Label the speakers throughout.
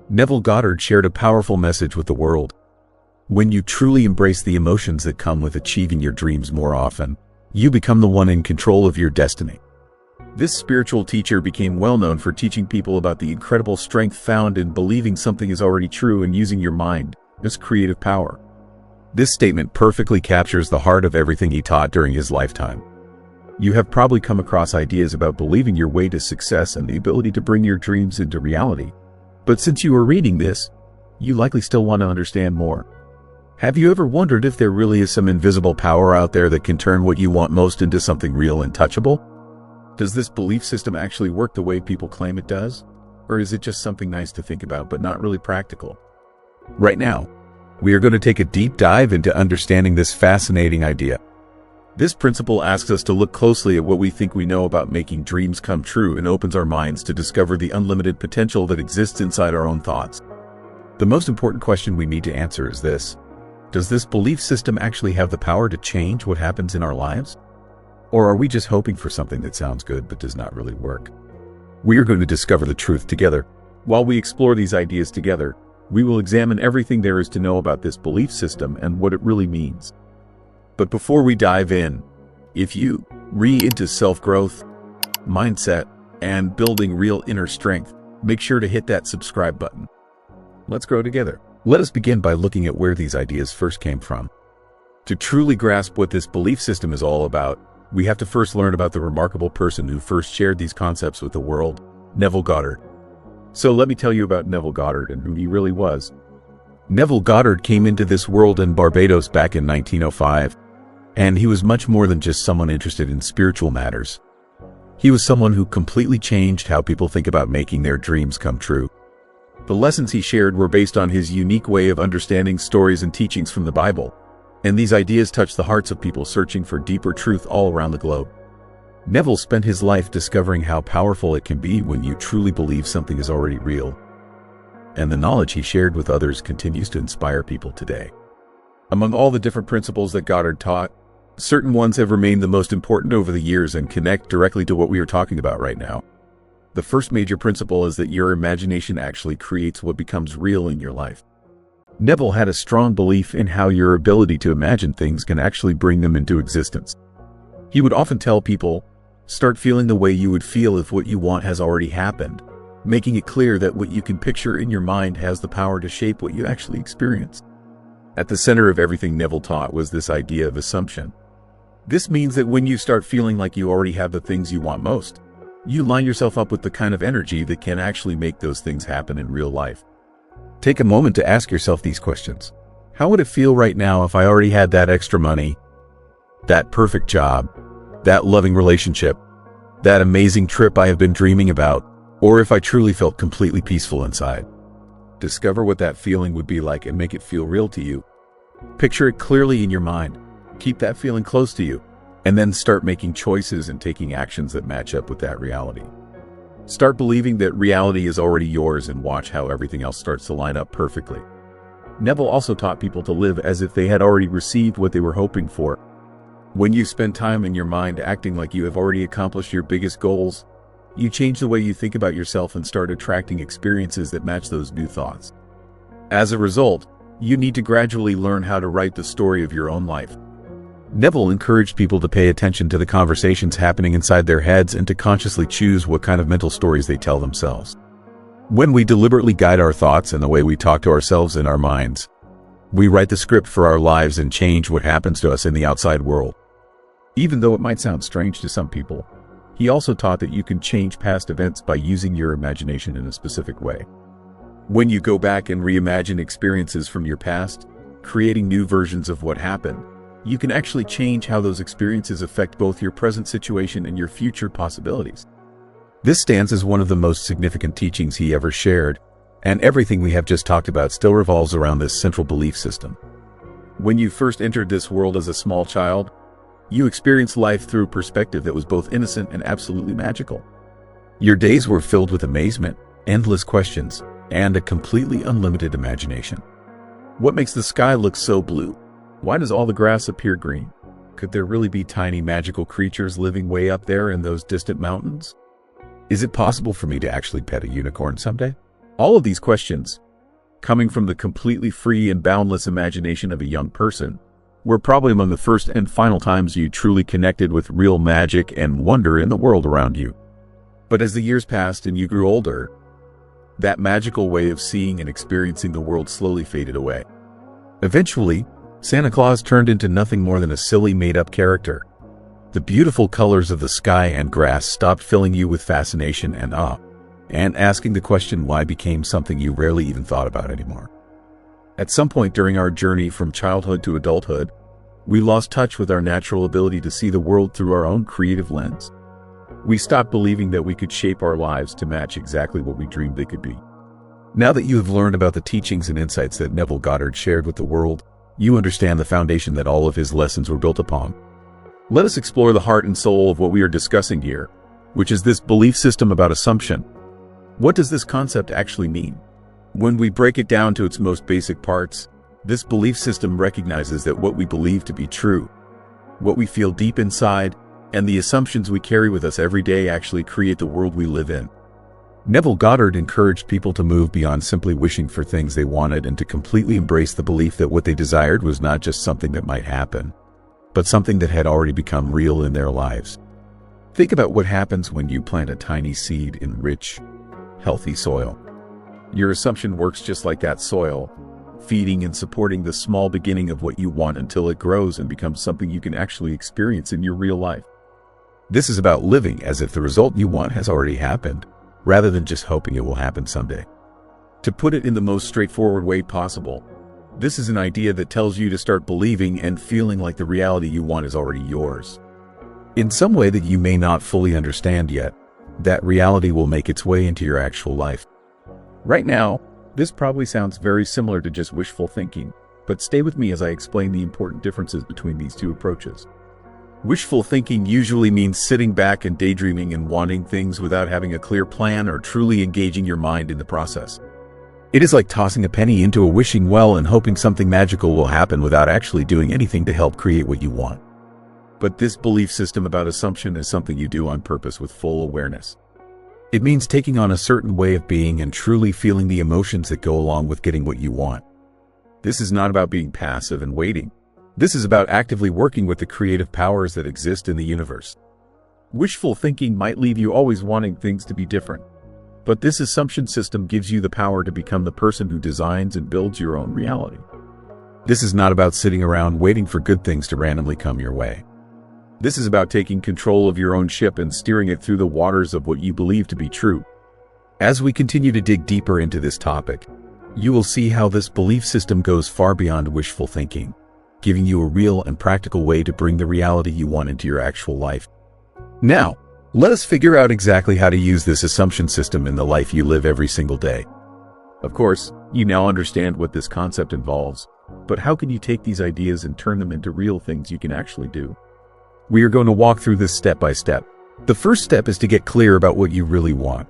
Speaker 1: Neville Goddard shared a powerful message with the world. When you truly embrace the emotions that come with achieving your dreams more often, you become the one in control of your destiny. This spiritual teacher became well known for teaching people about the incredible strength found in believing something is already true and using your mind as creative power. This statement perfectly captures the heart of everything he taught during his lifetime. You have probably come across ideas about believing your way to success and the ability to bring your dreams into reality. But since you are reading this, you likely still want to understand more. Have you ever wondered if there really is some invisible power out there that can turn what you want most into something real and touchable? Does this belief system actually work the way people claim it does? Or is it just something nice to think about but not really practical? Right now, we are going to take a deep dive into understanding this fascinating idea. This principle asks us to look closely at what we think we know about making dreams come true and opens our minds to discover the unlimited potential that exists inside our own thoughts. The most important question we need to answer is this: does this belief system actually have the power to change what happens in our lives? Or are we just hoping for something that sounds good but does not really work? We are going to discover the truth together. While we explore these ideas together, we will examine everything there is to know about this belief system and what it really means. But before we dive in, if you are into self-growth, mindset, and building real inner strength, make sure to hit that subscribe button. Let's grow together. Let us begin by looking at where these ideas first came from. To truly grasp what this belief system is all about, we have to first learn about the remarkable person who first shared these concepts with the world, Neville Goddard. So let me tell you about Neville Goddard and who he really was. Neville Goddard came into this world in Barbados back in 1905, and he was much more than just someone interested in spiritual matters. He was someone who completely changed how people think about making their dreams come true. The lessons he shared were based on his unique way of understanding stories and teachings from the Bible, and these ideas touched the hearts of people searching for deeper truth all around the globe. Neville spent his life discovering how powerful it can be when you truly believe something is already real. And the knowledge he shared with others continues to inspire people today. Among all the different principles that Goddard taught, certain ones have remained the most important over the years and connect directly to what we are talking about right now. The first major principle is that your imagination actually creates what becomes real in your life. Neville had a strong belief in how your ability to imagine things can actually bring them into existence. He would often tell people, start feeling the way you would feel if what you want has already happened, making it clear that what you can picture in your mind has the power to shape what you actually experience. At the center of everything Neville taught was this idea of assumption. This means that when you start feeling like you already have the things you want most, you line yourself up with the kind of energy that can actually make those things happen in real life. Take a moment to ask yourself these questions. How would it feel right now if I already had that extra money, that perfect job, that loving relationship, that amazing trip I have been dreaming about, or if I truly felt completely peaceful inside? Discover what that feeling would be like and make it feel real to you. Picture it clearly in your mind. Keep that feeling close to you, and then start making choices and taking actions that match up with that reality. Start believing that reality is already yours and watch how everything else starts to line up perfectly. Neville also taught people to live as if they had already received what they were hoping for. When you spend time in your mind acting like you have already accomplished your biggest goals, you change the way you think about yourself and start attracting experiences that match those new thoughts. As a result, you need to gradually learn how to write the story of your own life. Neville encouraged people to pay attention to the conversations happening inside their heads and to consciously choose what kind of mental stories they tell themselves. When we deliberately guide our thoughts and the way we talk to ourselves in our minds, we write the script for our lives and change what happens to us in the outside world. Even though it might sound strange to some people, he also taught that you can change past events by using your imagination in a specific way. When you go back and reimagine experiences from your past, creating new versions of what happened, you can actually change how those experiences affect both your present situation and your future possibilities. This stands as one of the most significant teachings he ever shared, and everything we have just talked about still revolves around this central belief system. When you first entered this world as a small child, you experienced life through a perspective that was both innocent and absolutely magical. Your days were filled with amazement, endless questions, and a completely unlimited imagination. What makes the sky look so blue? Why does all the grass appear green? Could there really be tiny magical creatures living way up there in those distant mountains? Is it possible for me to actually pet a unicorn someday? All of these questions, coming from the completely free and boundless imagination of a young person, were probably among the first and final times you truly connected with real magic and wonder in the world around you. But as the years passed and you grew older, that magical way of seeing and experiencing the world slowly faded away. Eventually, Santa Claus turned into nothing more than a silly made-up character. The beautiful colors of the sky and grass stopped filling you with fascination and awe, and asking the question why became something you rarely even thought about anymore. At some point during our journey from childhood to adulthood, we lost touch with our natural ability to see the world through our own creative lens. We stopped believing that we could shape our lives to match exactly what we dreamed they could be. Now that you have learned about the teachings and insights that Neville Goddard shared with the world, you understand the foundation that all of his lessons were built upon. Let us explore the heart and soul of what we are discussing here, which is this belief system about assumption. What does this concept actually mean? When we break it down to its most basic parts, this belief system recognizes that what we believe to be true, what we feel deep inside, and the assumptions we carry with us every day actually create the world we live in. Neville Goddard encouraged people to move beyond simply wishing for things they wanted and to completely embrace the belief that what they desired was not just something that might happen, but something that had already become real in their lives. Think about what happens when you plant a tiny seed in rich, healthy soil. Your assumption works just like that soil, feeding and supporting the small beginning of what you want until it grows and becomes something you can actually experience in your real life. This is about living as if the result you want has already happened, rather than just hoping it will happen someday. To put it in the most straightforward way possible, this is an idea that tells you to start believing and feeling like the reality you want is already yours. In some way that you may not fully understand yet, that reality will make its way into your actual life. Right now, this probably sounds very similar to just wishful thinking, but stay with me as I explain the important differences between these two approaches. Wishful thinking usually means sitting back and daydreaming and wanting things without having a clear plan or truly engaging your mind in the process. It is like tossing a penny into a wishing well and hoping something magical will happen without actually doing anything to help create what you want. But this belief system about assumption is something you do on purpose with full awareness. It means taking on a certain way of being and truly feeling the emotions that go along with getting what you want. This is not about being passive and waiting. This is about actively working with the creative powers that exist in the universe. Wishful thinking might leave you always wanting things to be different, but this assumption system gives you the power to become the person who designs and builds your own reality. This is not about sitting around waiting for good things to randomly come your way. This is about taking control of your own ship and steering it through the waters of what you believe to be true. As we continue to dig deeper into this topic, you will see how this belief system goes far beyond wishful thinking, giving you a real and practical way to bring the reality you want into your actual life. Now, let us figure out exactly how to use this assumption system in the life you live every single day. Of course, you now understand what this concept involves, but how can you take these ideas and turn them into real things you can actually do? We are going to walk through this step by step. The first step is to get clear about what you really want.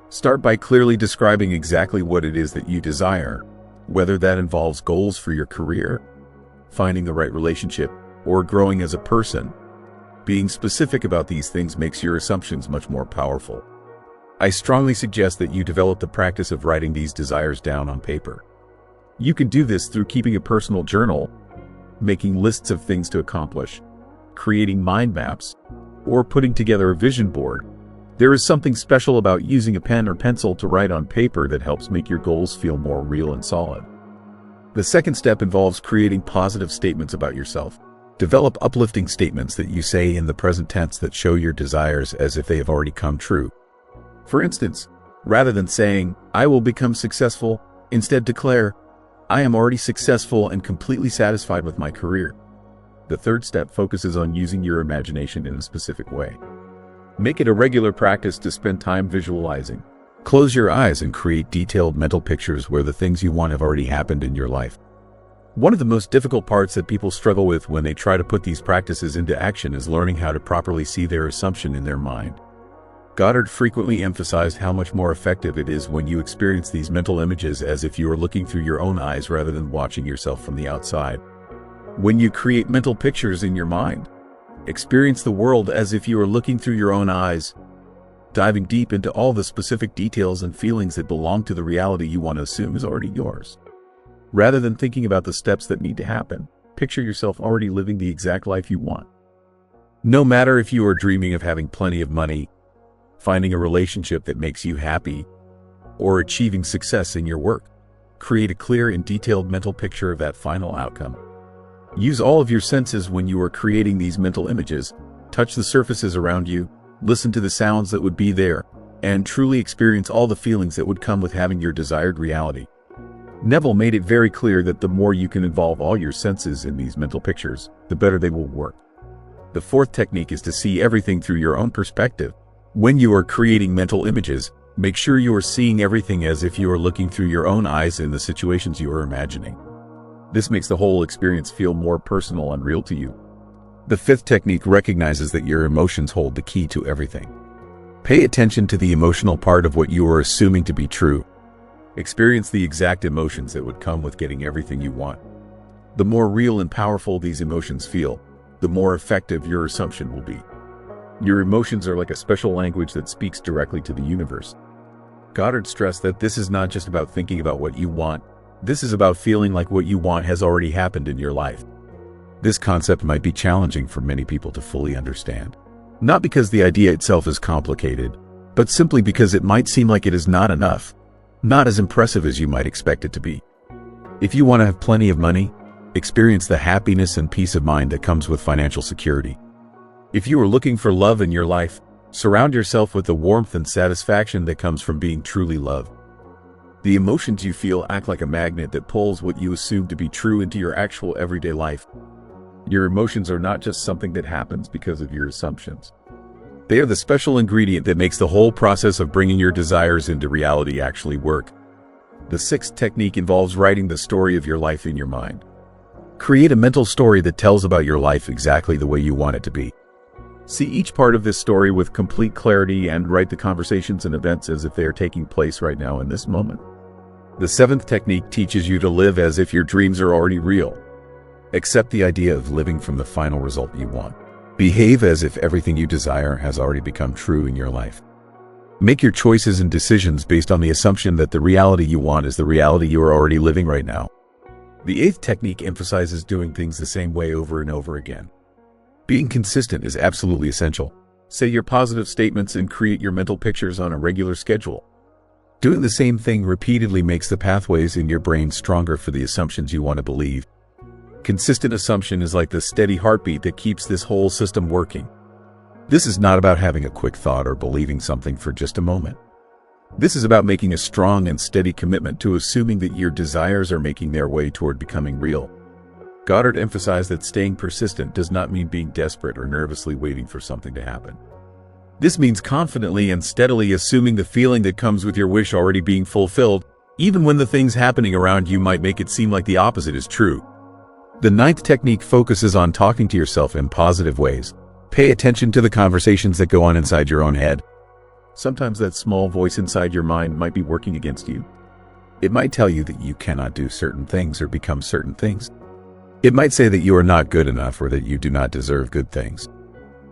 Speaker 1: Start by clearly describing exactly what it is that you desire, whether that involves goals for your career, finding the right relationship, or growing as a person. Being specific about these things makes your assumptions much more powerful. I strongly suggest that you develop the practice of writing these desires down on paper. You can do this through keeping a personal journal, making lists of things to accomplish, creating mind maps, or putting together a vision board. There is something special about using a pen or pencil to write on paper that helps make your goals feel more real and solid. The second step involves creating positive statements about yourself. Develop uplifting statements that you say in the present tense that show your desires as if they have already come true. For instance, rather than saying, "I will become successful," instead declare, "I am already successful and completely satisfied with my career." The third step focuses on using your imagination in a specific way. Make it a regular practice to spend time visualizing. Close your eyes and create detailed mental pictures where the things you want have already happened in your life. One of the most difficult parts that people struggle with when they try to put these practices into action is learning how to properly see their assumption in their mind. Goddard frequently emphasized how much more effective it is when you experience these mental images as if you are looking through your own eyes rather than watching yourself from the outside. When you create mental pictures in your mind, experience the world as if you are looking through your own eyes. Diving deep into all the specific details and feelings that belong to the reality you want to assume is already yours. Rather than thinking about the steps that need to happen, picture yourself already living the exact life you want. No matter if you are dreaming of having plenty of money, finding a relationship that makes you happy, or achieving success in your work, create a clear and detailed mental picture of that final outcome. Use all of your senses when you are creating these mental images. Touch the surfaces around you, listen to the sounds that would be there, and truly experience all the feelings that would come with having your desired reality. Neville made it very clear that the more you can involve all your senses in these mental pictures, the better they will work. The fourth technique is to see everything through your own perspective. When you are creating mental images, make sure you are seeing everything as if you are looking through your own eyes in the situations you are imagining. This makes the whole experience feel more personal and real to you. The fifth technique recognizes that your emotions hold the key to everything. Pay attention to the emotional part of what you are assuming to be true. Experience the exact emotions that would come with getting everything you want. The more real and powerful these emotions feel, the more effective your assumption will be. Your emotions are like a special language that speaks directly to the universe. Goddard stressed that this is not just about thinking about what you want. This is about feeling like what you want has already happened in your life. This concept might be challenging for many people to fully understand. Not because the idea itself is complicated, but simply because it might seem like it is not enough, not as impressive as you might expect it to be. If you want to have plenty of money, experience the happiness and peace of mind that comes with financial security. If you are looking for love in your life, surround yourself with the warmth and satisfaction that comes from being truly loved. The emotions you feel act like a magnet that pulls what you assume to be true into your actual everyday life. Your emotions are not just something that happens because of your assumptions. They are the special ingredient that makes the whole process of bringing your desires into reality actually work. The sixth technique involves writing the story of your life in your mind. Create a mental story that tells about your life exactly the way you want it to be. See each part of this story with complete clarity and write the conversations and events as if they are taking place right now in this moment. The seventh technique teaches you to live as if your dreams are already real. Accept the idea of living from the final result you want. Behave as if everything you desire has already become true in your life. Make your choices and decisions based on the assumption that the reality you want is the reality you are already living right now. The eighth technique emphasizes doing things the same way over and over again. Being consistent is absolutely essential. Say your positive statements and create your mental pictures on a regular schedule. Doing the same thing repeatedly makes the pathways in your brain stronger for the assumptions you want to believe. Consistent assumption is like the steady heartbeat that keeps this whole system working. This is not about having a quick thought or believing something for just a moment. This is about making a strong and steady commitment to assuming that your desires are making their way toward becoming real. Goddard emphasized that staying persistent does not mean being desperate or nervously waiting for something to happen. This means confidently and steadily assuming the feeling that comes with your wish already being fulfilled, even when the things happening around you might make it seem like the opposite is true. The ninth technique focuses on talking to yourself in positive ways. Pay attention to the conversations that go on inside your own head. Sometimes that small voice inside your mind might be working against you. It might tell you that you cannot do certain things or become certain things. It might say that you are not good enough or that you do not deserve good things.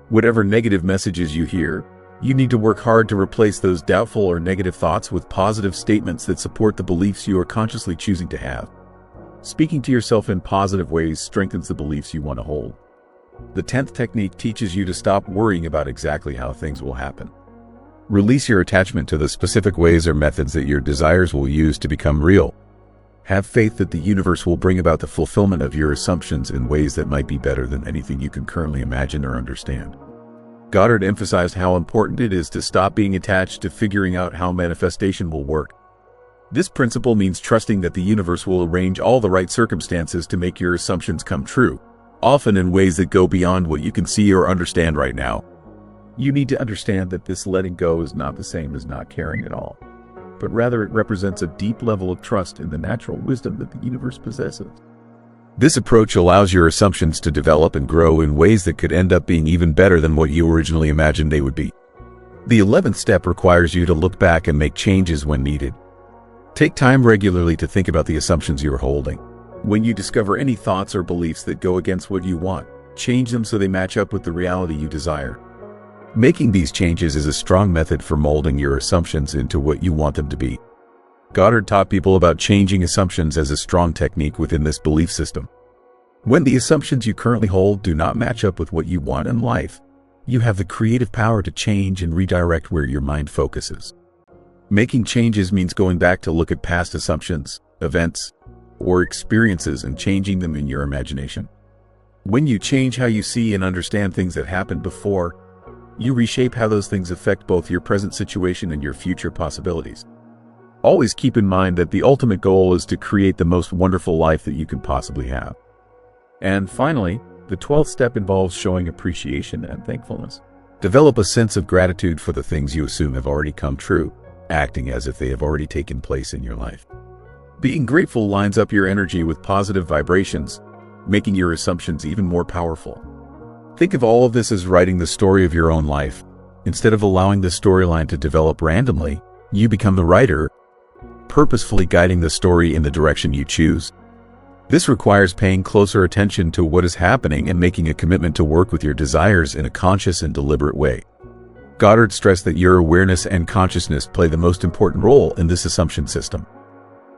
Speaker 1: Whatever negative messages you hear, you need to work hard to replace those doubtful or negative thoughts with positive statements that support the beliefs you are consciously choosing to have. Speaking to yourself in positive ways strengthens the beliefs you want to hold. The 10th technique teaches you to stop worrying about exactly how things will happen. Release your attachment to the specific ways or methods that your desires will use to become real. Have faith that the universe will bring about the fulfillment of your assumptions in ways that might be better than anything you can currently imagine or understand. Goddard emphasized how important it is to stop being attached to figuring out how manifestation will work. This principle means trusting that the universe will arrange all the right circumstances to make your assumptions come true, often in ways that go beyond what you can see or understand right now. You need to understand that this letting go is not the same as not caring at all, but rather it represents a deep level of trust in the natural wisdom that the universe possesses. This approach allows your assumptions to develop and grow in ways that could end up being even better than what you originally imagined they would be. The 11th step requires you to look back and make changes when needed. Take time regularly to think about the assumptions you are holding. When you discover any thoughts or beliefs that go against what you want, change them so they match up with the reality you desire. Making these changes is a strong method for molding your assumptions into what you want them to be. Goddard taught people about changing assumptions as a strong technique within this belief system. When the assumptions you currently hold do not match up with what you want in life, you have the creative power to change and redirect where your mind focuses. Making changes means going back to look at past assumptions, events, or experiences and changing them in your imagination. When you change how you see and understand things that happened before, you reshape how those things affect both your present situation and your future possibilities. Always keep in mind that the ultimate goal is to create the most wonderful life that you can possibly have. And finally, the 12th step involves showing appreciation and thankfulness. Develop a sense of gratitude for the things you assume have already come true, acting as if they have already taken place in your life. Being grateful lines up your energy with positive vibrations, making your assumptions even more powerful. Think of all of this as writing the story of your own life. Instead of allowing the storyline to develop randomly, you become the writer, purposefully guiding the story in the direction you choose. This requires paying closer attention to what is happening and making a commitment to work with your desires in a conscious and deliberate way. Goddard stressed that your awareness and consciousness play the most important role in this assumption system.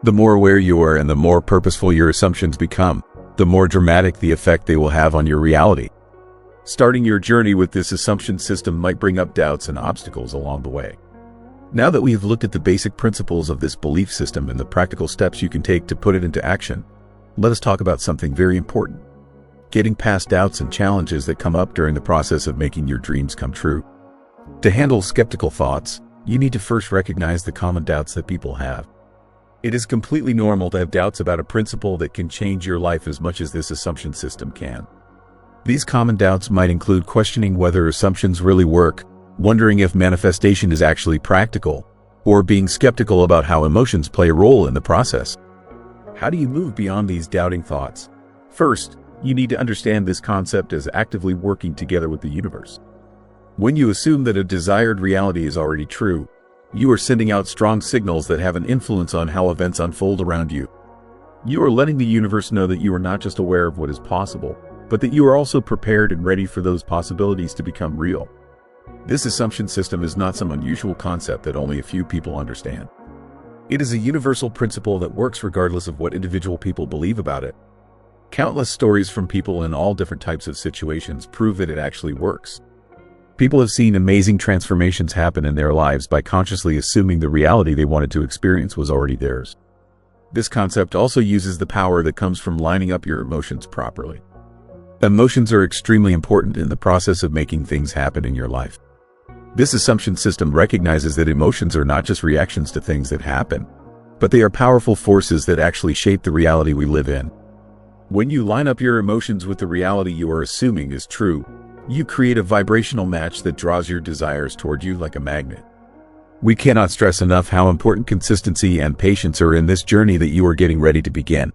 Speaker 1: The more aware you are and the more purposeful your assumptions become, the more dramatic the effect they will have on your reality. Starting your journey with this assumption system might bring up doubts and obstacles along the way. Now that we have looked at the basic principles of this belief system and the practical steps you can take to put it into action, let us talk about something very important: getting past doubts and challenges that come up during the process of making your dreams come true. To handle skeptical thoughts, you need to first recognize the common doubts that people have. It is completely normal to have doubts about a principle that can change your life as much as this assumption system can. These common doubts might include questioning whether assumptions really work, wondering if manifestation is actually practical, or being skeptical about how emotions play a role in the process. How do you move beyond these doubting thoughts? First, you need to understand this concept as actively working together with the universe. When you assume that a desired reality is already true, you are sending out strong signals that have an influence on how events unfold around you. You are letting the universe know that you are not just aware of what is possible, but that you are also prepared and ready for those possibilities to become real. This assumption system is not some unusual concept that only a few people understand. It is a universal principle that works regardless of what individual people believe about it. Countless stories from people in all different types of situations prove that it actually works. People have seen amazing transformations happen in their lives by consciously assuming the reality they wanted to experience was already theirs. This concept also uses the power that comes from lining up your emotions properly. Emotions are extremely important in the process of making things happen in your life. This assumption system recognizes that emotions are not just reactions to things that happen, but they are powerful forces that actually shape the reality we live in. When you line up your emotions with the reality you are assuming is true, you create a vibrational match that draws your desires toward you like a magnet. We cannot stress enough how important consistency and patience are in this journey that you are getting ready to begin.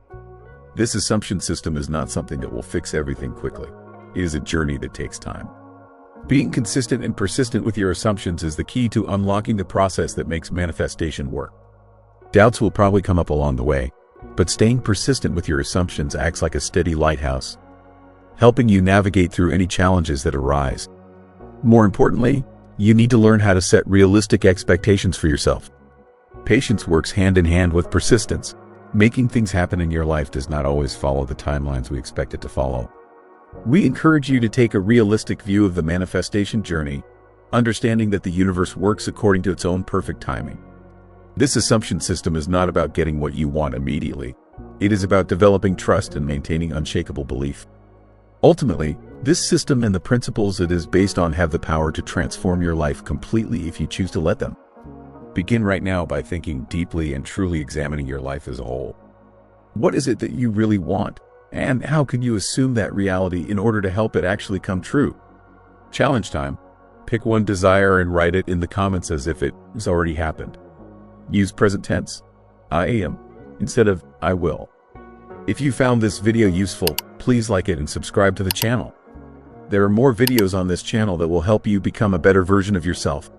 Speaker 1: This assumption system is not something that will fix everything quickly. It is a journey that takes time. Being consistent and persistent with your assumptions is the key to unlocking the process that makes manifestation work. Doubts will probably come up along the way, but staying persistent with your assumptions acts like a steady lighthouse, helping you navigate through any challenges that arise. More importantly, you need to learn how to set realistic expectations for yourself. Patience works hand in hand with persistence. Making things happen in your life does not always follow the timelines we expect it to follow. We encourage you to take a realistic view of the manifestation journey, understanding that the universe works according to its own perfect timing. This assumption system is not about getting what you want immediately. It is about developing trust and maintaining unshakable belief. Ultimately, this system and the principles it is based on have the power to transform your life completely if you choose to let them. Begin right now by thinking deeply and truly examining your life as a whole. What is it that you really want? And how can you assume that reality in order to help it actually come true? Challenge time. Pick one desire and write it in the comments as if it has already happened. Use present tense, I am, instead of I will. If you found this video useful, please like it and subscribe to the channel. There are more videos on this channel that will help you become a better version of yourself.